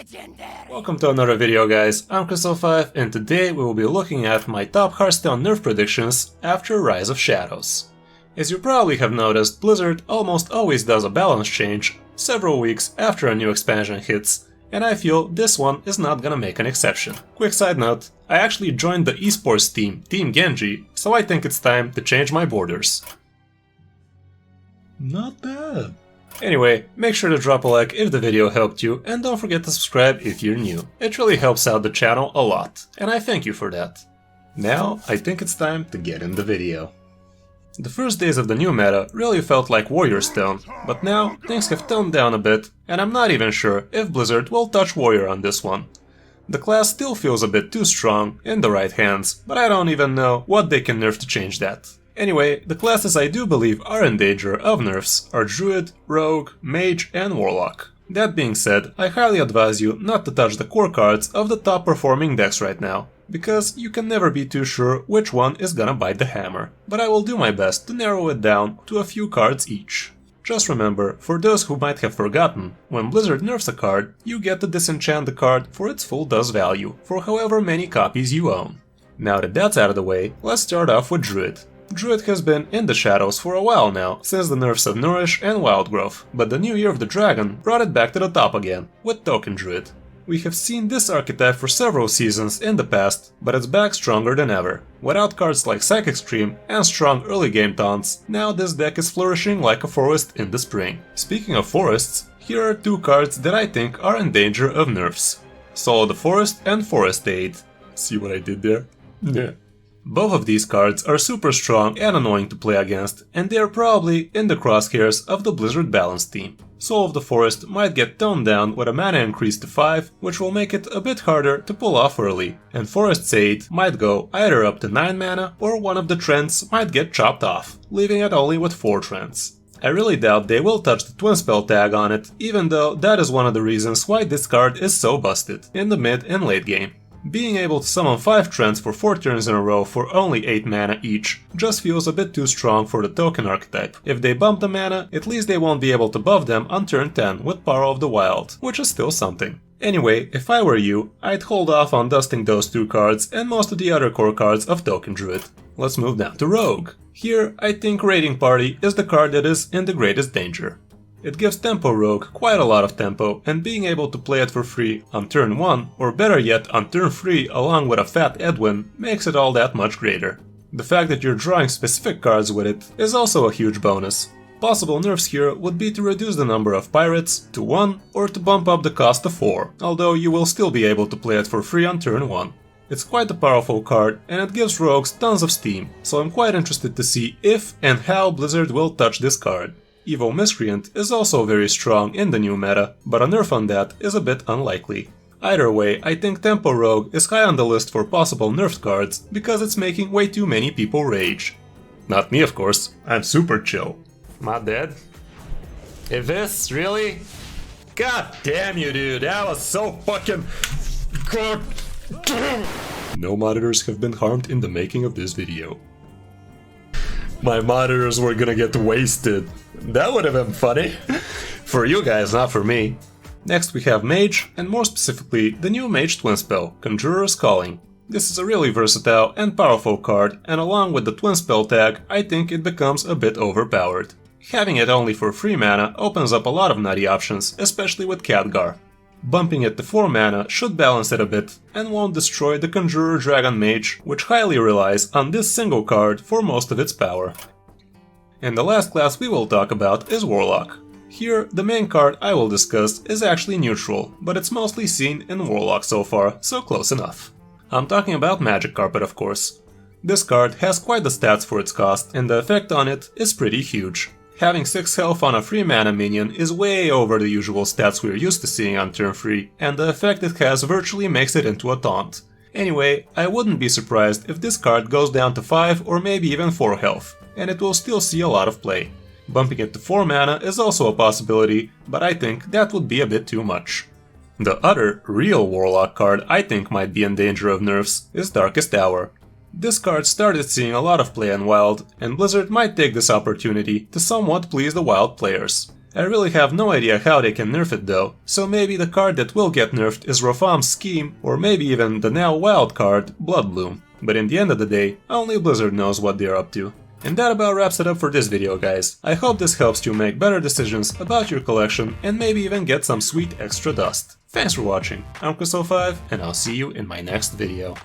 Legendary. Welcome to another video, guys. I'm Kris and today we will be looking at my top Hearthstone Nerf predictions after Rise of Shadows. As you probably have noticed, Blizzard almost always does a balance change several weeks after a new expansion hits, and I feel this one is not gonna make an exception. Quick side note, I actually joined the esports team, Team Genji, so I think it's time to change my borders. Not bad. Anyway, make sure to drop a like if the video helped you, and don't forget to subscribe if you're new. It really helps out the channel a lot, and I thank you for that. Now, I think it's time to get in the video. The first days of the new meta really felt like Warriorstone, but now things have toned down a bit, and I'm not even sure if Blizzard will touch Warrior on this one. The class still feels a bit too strong in the right hands, but I don't even know what they can nerf to change that. Anyway, the classes I do believe are in danger of nerfs are Druid, Rogue, Mage and Warlock. That being said, I highly advise you not to touch the core cards of the top performing decks right now, because you can never be too sure which one is gonna bite the hammer, but I will do my best to narrow it down to a few cards each. Just remember, for those who might have forgotten, when Blizzard nerfs a card, you get to disenchant the card for its full dust value, for however many copies you own. Now that that's out of the way, let's start off with Druid. Druid has been in the shadows for a while now, since the nerfs of Nourish and Wildgrowth, but the new Year of the Dragon brought it back to the top again, with Token Druid. We have seen this archetype for several seasons in the past, but it's back stronger than ever. Without cards like Psychic Scream and strong early game taunts, now this deck is flourishing like a forest in the spring. Speaking of forests, here are two cards that I think are in danger of nerfs. Solo the Forest and Forest Aid. See what I did there? Yeah. Both of these cards are super strong and annoying to play against, and they are probably in the crosshairs of the Blizzard balance team. Soul of the Forest might get toned down with a mana increase to 5, which will make it a bit harder to pull off early, and Forest's Aid might go either up to 9 mana or one of the trends might get chopped off, leaving it only with 4 trends. I really doubt they will touch the twin spell tag on it, even though that is one of the reasons why this card is so busted in the mid and late game. Being able to summon 5 trends for 4 turns in a row for only 8 mana each just feels a bit too strong for the token archetype. If they bump the mana, at least they won't be able to buff them on turn 10 with Power of the Wild, which is still something. Anyway, if I were you, I'd hold off on dusting those 2 cards and most of the other core cards of Token Druid. Let's move down to Rogue. Here, I think Raiding Party is the card that is in the greatest danger. It gives Tempo Rogue quite a lot of tempo, and being able to play it for free on turn 1, or better yet on turn 3 along with a fat Edwin, makes it all that much greater. The fact that you're drawing specific cards with it is also a huge bonus. Possible nerfs here would be to reduce the number of pirates to 1 or to bump up the cost to 4, although you will still be able to play it for free on turn 1. It's quite a powerful card and it gives rogues tons of steam, so I'm quite interested to see if and how Blizzard will touch this card. Evil Miscreant is also very strong in the new meta, but a nerf on that is a bit unlikely. Either way, I think Tempo Rogue is high on the list for possible nerfed cards because it's making way too many people rage. Not me, of course, I'm super chill. My dead? If this, really? God damn you, dude, that was so fucking good. No monitors have been harmed in the making of this video. My monitors were gonna get wasted. That would have been funny. For you guys, not for me. Next we have Mage, and more specifically the new Mage twin spell, Conjurer's Calling. This is a really versatile and powerful card, and along with the twin spell tag, I think it becomes a bit overpowered. Having it only for 3 mana opens up a lot of nutty options, especially with Khadgar. Bumping it to 4 mana should balance it a bit, and won't destroy the Conjurer Dragon Mage, which highly relies on this single card for most of its power. And the last class we will talk about is Warlock. Here, the main card I will discuss is actually neutral, but it's mostly seen in Warlock so far, so close enough. I'm talking about Magic Carpet, of course. This card has quite the stats for its cost, and the effect on it is pretty huge. Having 6 health on a 3 mana minion is way over the usual stats we're used to seeing on turn 3, and the effect it has virtually makes it into a taunt. Anyway, I wouldn't be surprised if this card goes down to 5 or maybe even 4 health, and it will still see a lot of play. Bumping it to 4 mana is also a possibility, but I think that would be a bit too much. The other real Warlock card I think might be in danger of nerfs is Darkest Hour. This card started seeing a lot of play in Wild, and Blizzard might take this opportunity to somewhat please the Wild players. I really have no idea how they can nerf it though, so maybe the card that will get nerfed is Rofam's Scheme, or maybe even the now wild card, Bloodbloom. But in the end of the day, only Blizzard knows what they're up to. And that about wraps it up for this video, guys. I hope this helps you make better decisions about your collection and maybe even get some sweet extra dust. Thanks for watching, I'm Kris05, and I'll see you in my next video.